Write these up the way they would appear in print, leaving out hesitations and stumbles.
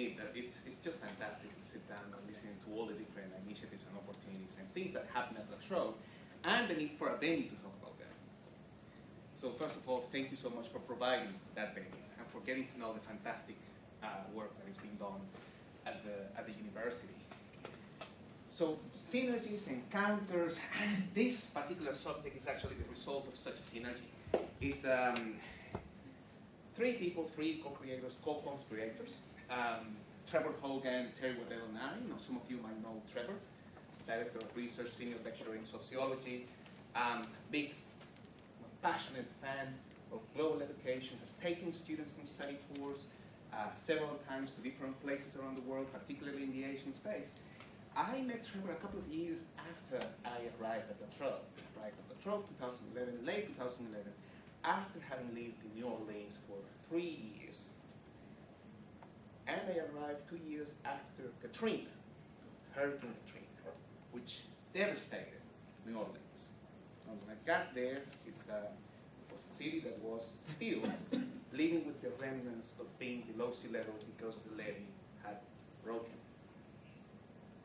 admit that it's just fantastic to sit down and listen to all the different initiatives and opportunities and things that happen at La Trobe, and the need for a venue to talk about them. So first of all, thank you so much for providing that venue and for getting to know the fantastic work that is being done at the university. So synergies, encounters, and this particular subject is actually the result of such a synergy. It's three people, three co-creators, co-conspirators. Trevor Hogan, Terry Waddell-Nine. Some of you might know Trevor. He's Director of Research, Senior Lecturer in Sociology. Big, passionate fan of global education, has taken students on study tours several times to different places around the world, particularly in the Asian space. I met Trevor a couple of years after I arrived at La Trobe. 2011, late 2011, after having lived in New Orleans for 3 years. And I arrived 2 years after Katrina, Hurricane Katrina, which devastated New Orleans. And when I got there, it was a city that was still living with the remnants of being below sea level because the levee had broken.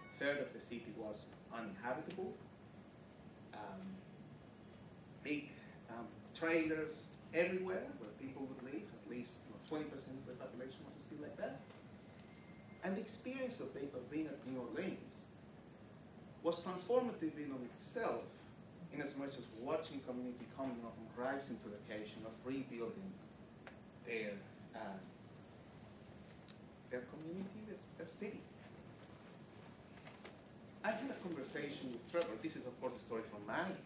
A third of the city was uninhabitable. Big trailers everywhere where people would live, at least 20% of the population was still like that. And the experience of being at New Orleans was transformative in of itself, in as much as watching community coming up and rising to the occasion of rebuilding their community, their city. I had a conversation with Trevor. This is, of course, a story from Mali.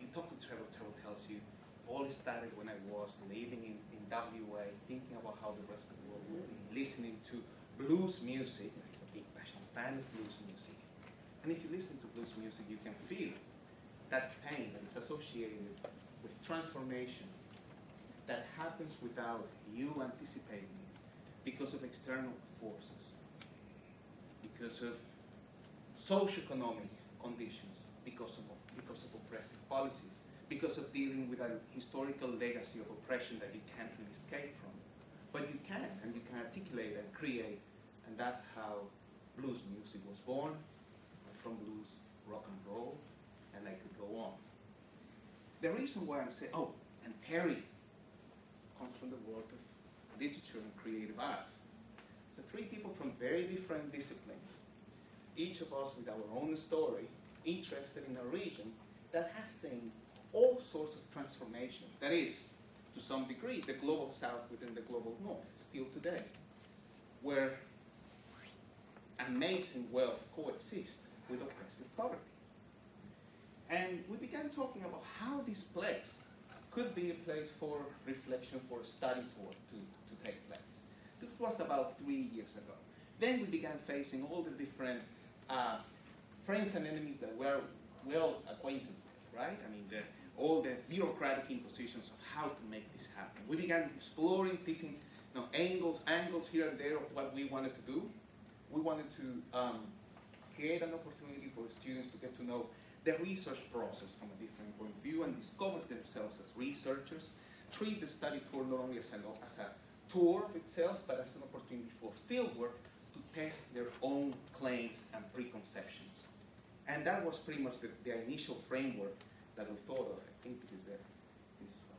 You talk to Trevor, Trevor tells you, all started when I was living in WA, thinking about how the rest of the world would be, listening to blues music. He's a big passionate fan of blues music. And if you listen to blues music, you can feel that pain that is associated with transformation that happens without you anticipating it because of external forces, because of socioeconomic conditions, because of oppressive policies, because of dealing with a historical legacy of oppression that you can't really escape from. But you can, and you can articulate and create, and that's how blues music was born, from blues, rock and roll, and I could go on. The reason why I'm saying, oh, and Terry comes from the world of literature and creative arts. So three people from very different disciplines, each of us with our own story, interested in a region that has seen all sorts of transformations. That is, to some degree, the global south within the global north, still today, where amazing wealth coexists with oppressive poverty. And we began talking about how this place could be a place for reflection, for a study tour to take place. This was about 3 years ago. Then we began facing all the different friends and enemies that we're well acquainted with, right? I mean, all the bureaucratic impositions of how to make this happen. We began exploring, teasing angles here and there of what we wanted to do. We wanted to create an opportunity for students to get to know the research process from a different point of view and discover themselves as researchers, treat the study tour not only as a tour of itself, but as an opportunity for fieldwork to test their own claims and preconceptions. And that was pretty much the initial framework that we thought of. I think this is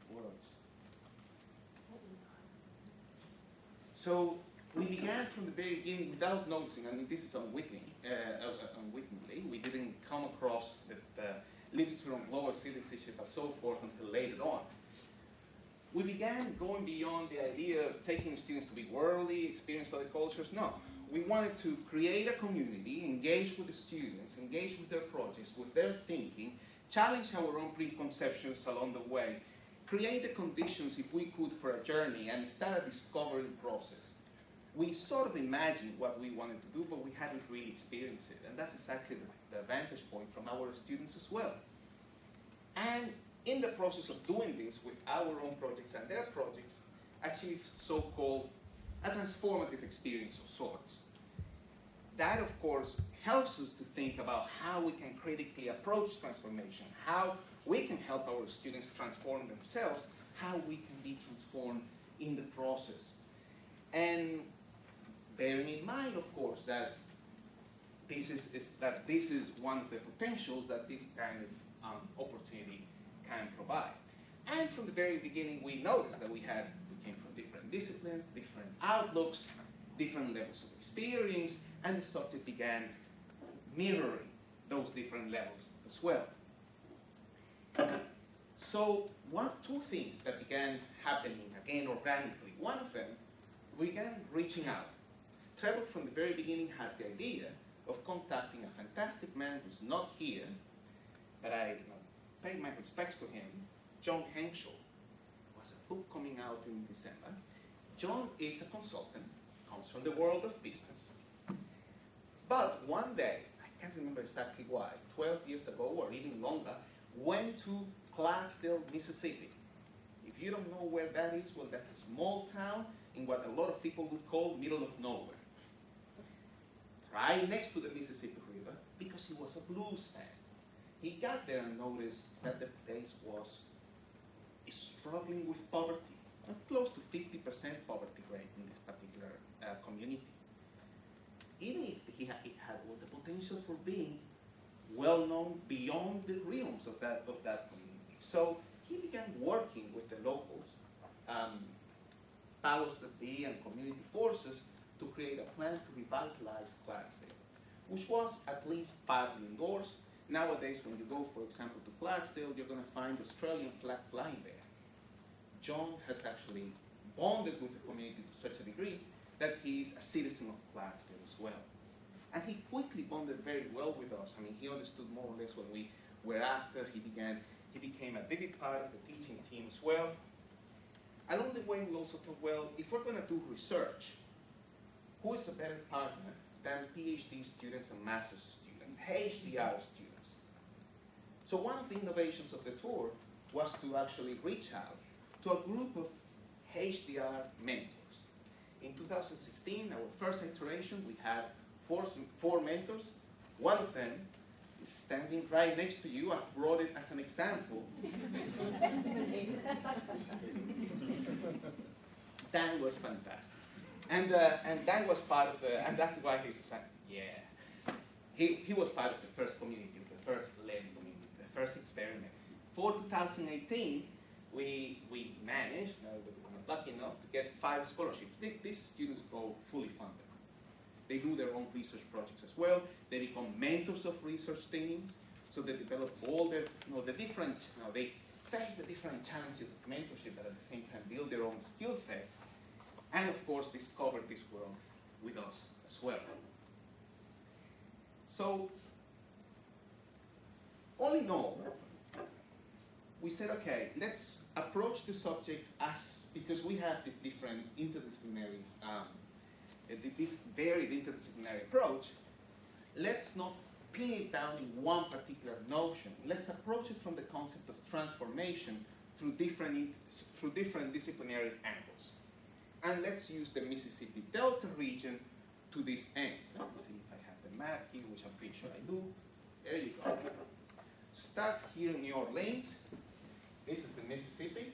what works. So we began from the very beginning without noticing. I mean, this is unwittingly. We didn't come across the literature on global citizenship and so forth until later on. We began going beyond the idea of taking students to be worldly, experience other cultures. No, we wanted to create a community, engage with the students, engage with their projects, with their thinking, challenge our own preconceptions along the way, create the conditions, if we could, for a journey and start a discovery process. We sort of imagined what we wanted to do, but we hadn't really experienced it. And that's exactly the vantage point from our students as well. And in the process of doing this with our own projects and their projects, achieve so-called a transformative experience of sorts. That, of course, helps us to think about how we can critically approach transformation, how we can help our students transform themselves, how we can be transformed in the process. And bearing in mind, of course, that this is one of the potentials that this kind of opportunity can provide. And from the very beginning, we noticed that we came from different disciplines, different outlooks, different levels of experience, and the subject began mirroring those different levels as well. So two things that began happening again organically. One of them, we began reaching out. Trevor from the very beginning had the idea of contacting a fantastic man who's not here, but I paid my respects to him, John Henschel. Was a book coming out in December. John is a consultant, comes from the world of business. But one day, I can't remember exactly why, 12 years ago or even longer, went to Clarksdale, Mississippi. If you don't know where that is, well, that's a small town in what a lot of people would call middle of nowhere. Right next to the Mississippi River, because he was a blues fan. He got there and noticed that the place was struggling with poverty, close to 50% poverty rate in this particular community. Even if it had all the potential for being well known beyond the realms of that community. So he began working with the locals, powers that be and community forces to create a plan to revitalize Clarksdale, which was at least partly endorsed. Nowadays, when you go, for example, to Clarksdale, you're going to find the Australian flag flying there. John has actually bonded with the community to such a degree that he's a citizen of Clarksdale as well. And he quickly bonded very well with us. I mean, he understood more or less what we were after. He became a vivid part of the teaching team as well. Along the way, we also thought, well, if we're going to do research, who is a better partner than PhD students and master's students, HDR students? So one of the innovations of the tour was to actually reach out to a group of HDR mentors. In 2016, our first iteration, we had four mentors. One of them is standing right next to you. I've brought it as an example. Dan was fantastic. And Dan was part of the, and that's why he's, yeah. He was part of the first community, the first led community, the first experiment. For 2018, we managed, I was lucky enough to get 5 scholarships. These students go fully funded. They do their own research projects as well. They become mentors of research teams. So they develop all the different, they face the different challenges of mentorship, but at the same time build their own skill set. And of course, discover this world with us as well. So, all in all, we said, okay, let's approach the subject because we have this different interdisciplinary, this varied interdisciplinary approach. Let's not pin it down in one particular notion. Let's approach it from the concept of transformation through different disciplinary angles. And let's use the Mississippi Delta region to this end. Let me see if I have the map here, which I'm pretty sure I do. There you go. Starts here in New Orleans. This is the Mississippi.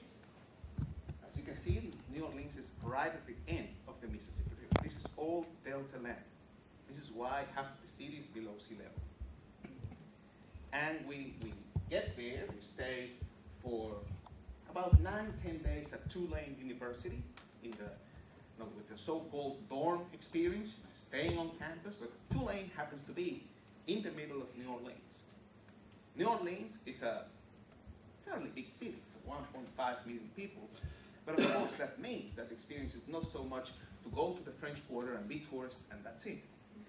As you can see, New Orleans is right at the end of the Mississippi River. This is all Delta land. This is why half the city is below sea level. And we get there, we stay for about 9-10 days at Tulane University with the so-called dorm experience, staying on campus, but Tulane happens to be in the middle of New Orleans. New Orleans is a fairly big city, it's 1.5 million people, but of course that means that the experience is not so much to go to the French Quarter and be tourists and that's it.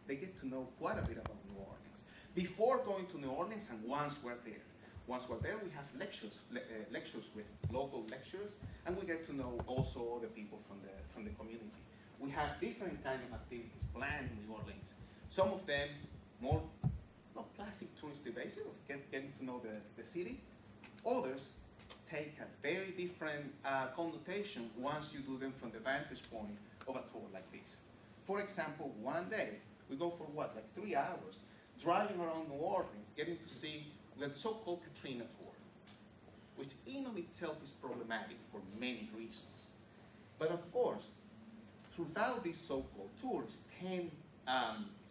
They get to know quite a bit about New Orleans. Before going to New Orleans and once we're there. Once we're there, we have lectures with local lecturers, and we get to know also the people from the community. We have different kind of activities planned in New Orleans. Some of them more not classic touristy basis of getting to know the city. Others take a very different connotation once you do them from the vantage point of a tour like this. For example, one day we go for what, like 3 hours, driving around New Orleans, getting to see the so-called Katrina tour, which in of itself is problematic for many reasons. But of course, throughout this so-called tour, it's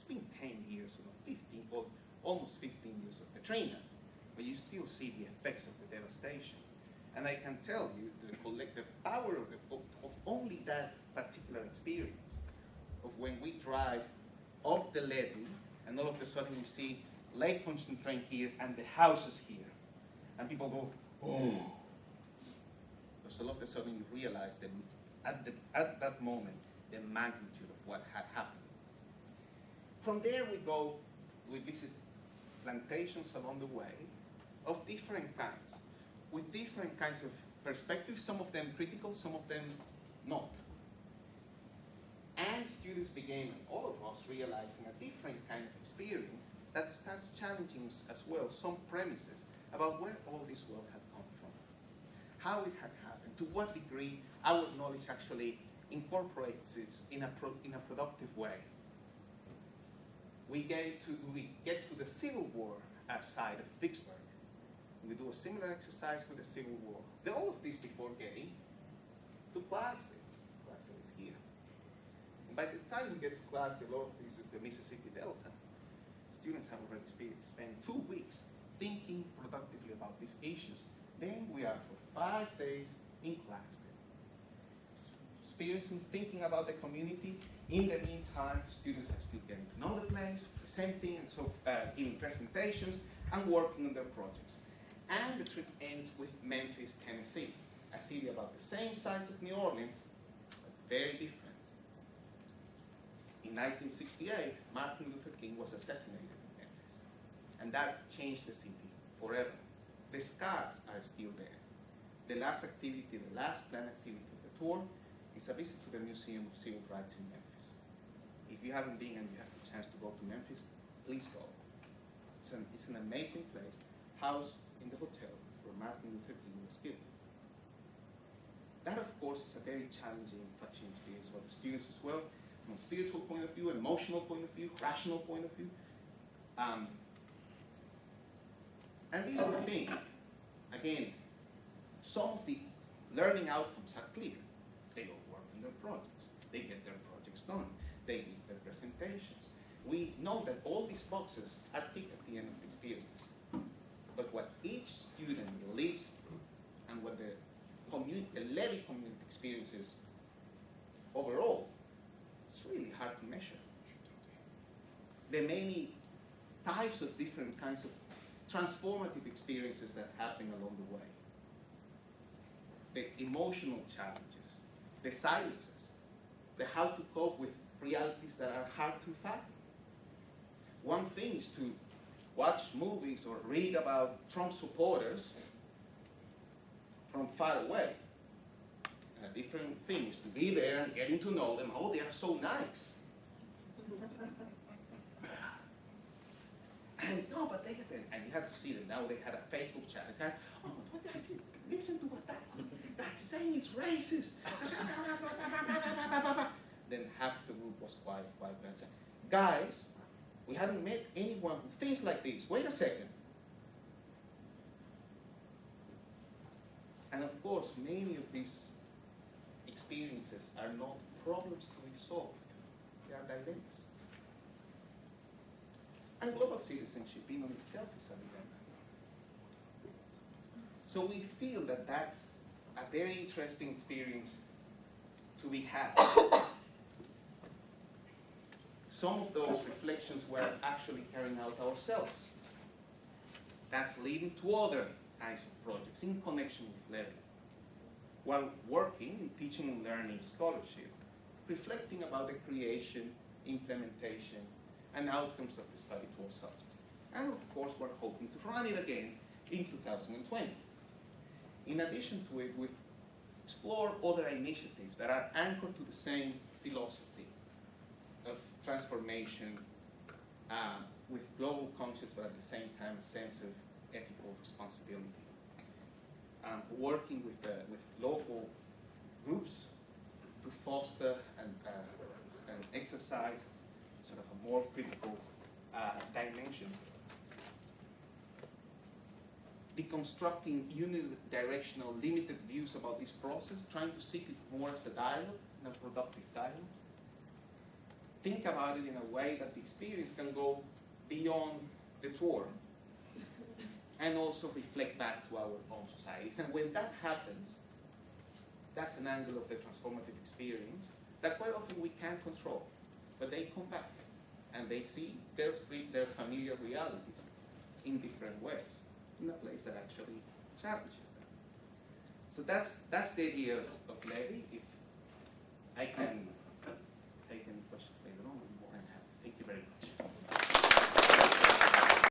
been 10 years, 15, or almost 15 years of Katrina, but you still see the effects of the devastation. And I can tell you the collective power of only that particular experience, of when we drive up the levee, and all of a sudden we see Lake Concentrate here and the houses here. And people go, oh. Because all of a sudden you realize that at that moment, the magnitude of what had happened. From there we visit plantations along the way of different kinds, with different kinds of perspectives, some of them critical, some of them not. And students began, and all of us, realizing a different kind of experience that starts challenging as well some premises about where all this wealth had come from, how it had happened, to what degree our knowledge actually incorporates it in a productive way. We get to the Civil War side of Vicksburg. We do a similar exercise with the Civil War. All of this before getting to Clarksdale. Clarksdale is here. And by the time we get to Clarksdale, all of this is the Mississippi Delta. Students have already spent 2 weeks thinking productively about these issues. Then we are for 5 days in Clarksdale, experiencing, thinking about the community. In the meantime, students are still getting to know the place, presenting, and so giving presentations, and working on their projects. And the trip ends with Memphis, Tennessee, a city about the same size of New Orleans, but very different. In 1968, Martin Luther King was assassinated in Memphis, and that changed the city forever. The scars are still there. The last activity, the last planned activity of the tour is a visit to the Museum of Civil Rights in Memphis. If you haven't been and you have the chance to go to Memphis, please go. It's an amazing place, housed in the hotel where Martin Luther King was killed. That, of course, is a very challenging, touching experience for the students as well, from a spiritual point of view, emotional point of view, rational point of view. And these were things, again, some of the learning outcomes are clear. They all work on their projects. They get their projects done. They give their presentations. We know that all these boxes are ticked at the end of the experience. But what each student lives and what the Levy community experiences overall, it's really hard to measure. The many types of different kinds of transformative experiences that happen along the way. The emotional challenges, the silences, the how to cope with realities that are hard to fathom. One thing is to watch movies or read about Trump supporters from far away. And a different thing is to be there and getting to know them. Oh, they are so nice. And no, but they get them. And you have to see that now they had a Facebook chat. They had, oh, what have you listen to what that guy's saying is racist. Then half the group was quiet and said, guys, we haven't met anyone who thinks like this. Wait a second. And of course, many of these experiences are not problems to be solved. They are dilemmas. And global citizenship in and itself is a dilemma. So we feel that that's a very interesting experience to be had. Some of those reflections we're actually carrying out ourselves. That's leading to other kinds of projects in connection with Levy. While working in teaching and learning scholarship, reflecting about the creation, implementation, and outcomes of the study tour subject. And of course, we're hoping to run it again in 2020. In addition to it, we've explored other initiatives that are anchored to the same philosophy of transformation with global conscience, but at the same time a sense of ethical responsibility. Working with local groups to foster and exercise sort of a more critical dimension. deconstructing unidirectional, limited views about this process, trying to seek it more as a dialogue, and a productive dialogue. Think about it in a way that the experience can go beyond the tour and also reflect back to our own societies. And when that happens, that's an angle of the transformative experience that quite often we can't control, but they come back and they see their familiar realities in different ways, in a place that actually challenges them. So that's the idea of Levy. If I can